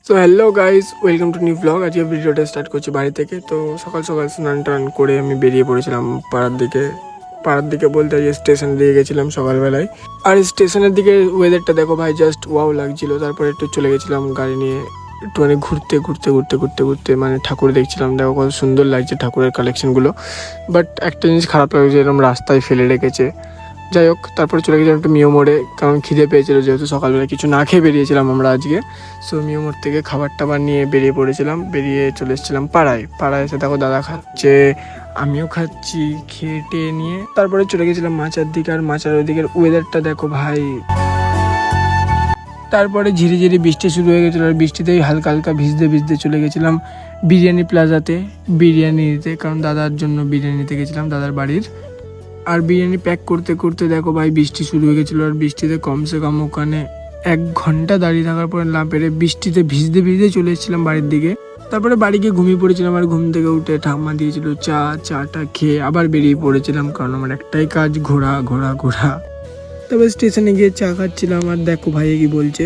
So hello guys, welcome to new blog. আজকে ভিডিওটা start করছি বাড়ি থেকে। তো সকাল সকাল স্নান টান করে আমি বেরিয়ে পড়েছিলাম পাড়ার দিকে বলতে আজকে স্টেশনের দিকে গেছিলাম সকালবেলায়। আর স্টেশনের দিকে ওয়েদারটা দেখো ভাই, জাস্ট ওয়াও লাগছিল। তারপরে একটু চলে গেছিলাম গাড়ি নিয়ে একটুখানি ঘুরতে মানে ঠাকুর দেখছিলাম। দেখো কত সুন্দর লাগছে ঠাকুরের কালেকশনগুলো। বাট একটা জিনিস খারাপ লাগছে, এরকম রাস্তায় ফেলে রেখেছে। যাই হোক, তারপরে চলে গেছিলাম একটু মিও মোড়ে, কারণ খিদে পেয়েছিল, যেহেতু সকালবেলা কিছু না খেয়ে বেরিয়েছিলাম আমরা আজকে। সো মিও মোড় থেকে খাবার টাবার নিয়ে বেরিয়ে পড়েছিলাম, বেরিয়ে চলে এসেছিলাম পাড়ায় এসে দেখো দাদা খাচ্ছে, আমিও খাচ্ছি, খেয়ে টেয়ে নিয়ে তারপরে চলে গেছিলাম মাচার দিকে। আর মাচার ওই দিকের ওয়েদারটা দেখো ভাই। তারপরে ঝিরিঝিরি বৃষ্টি শুরু হয়ে গেছিলো, আর বৃষ্টিতেই হালকা হালকা ভিজতে চলে গেছিলাম বিরিয়ানি প্লাজাতে বিরিয়ানি নিতে, কারণ দাদার জন্য বিরিয়ানি নিতে গেছিলাম দাদার বাড়ির। আর বিরিয়ানি প্যাক করতে দেখো ভাই বৃষ্টি শুরু হয়ে গেছিলো। আর বৃষ্টিতে কমসে কম ওখানে 1 ঘন্টা দাঁড়িয়ে থাকার পরে না পেরে বৃষ্টিতে ভিজতে চলে এসেছিলাম বাড়ির দিকে। তারপরে বাড়ি গিয়ে ঘুমিয়ে পড়েছিলাম। আর ঘুম থেকে উঠে ঠাম্মা দিয়েছিল চাটা খেয়ে আবার বেরিয়ে পড়েছিলাম, কারণ আমার একটাই কাজ, ঘোরা। তারপরে স্টেশনে গিয়ে চা খাচ্ছিলাম। আর দেখো ভাই কি বলছে।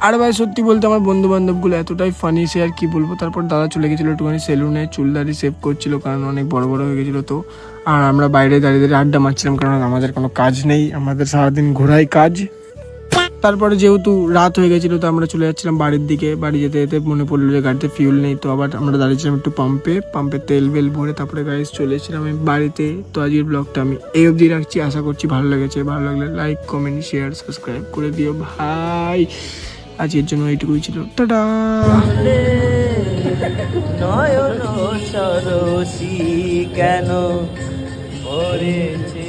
আর ভাই সত্যি বলতে আমার বন্ধু বান্ধবগুলো এতটাই ফানি, সে আর কি বলবো। তারপর দাদা চলে গেছিলো একটুখানি সেলুনে, চুলদারি সেভ করছিল, কারণ অনেক বড় হয়ে গেছিলো। তো আর আমরা বাইরে দাঁড়িয়ে আড্ডা মারছিলাম, কারণ আমাদের কোনো কাজ নেই, আমাদের সারাদিন ঘোরাই কাজ। তারপরে যেহেতু রাত হয়ে গেছিলো, তো আমরা চলে যাচ্ছিলাম বাড়ির দিকে। বাড়ি যেতে মনে পড়লো যে গাড়িতে ফিউল নেই। তো আবার আমরা দাঁড়িয়েছিলাম একটু পাম্পে তেল ভরে, তারপরে গাড়ি চলে এসেছিলাম আমি বাড়িতে। তো আজকের ব্লগটা আমি এই অবধি রাখছি, আশা করছি ভালো লেগেছে। ভালো লাগলে লাইক, কমেন্ট, শেয়ার, সাবস্ক্রাইব করে দিও ভাই। আজকের জন্য এইটুকুই ছিল, টাটা। নয়ন সরসী কেন পড়েছে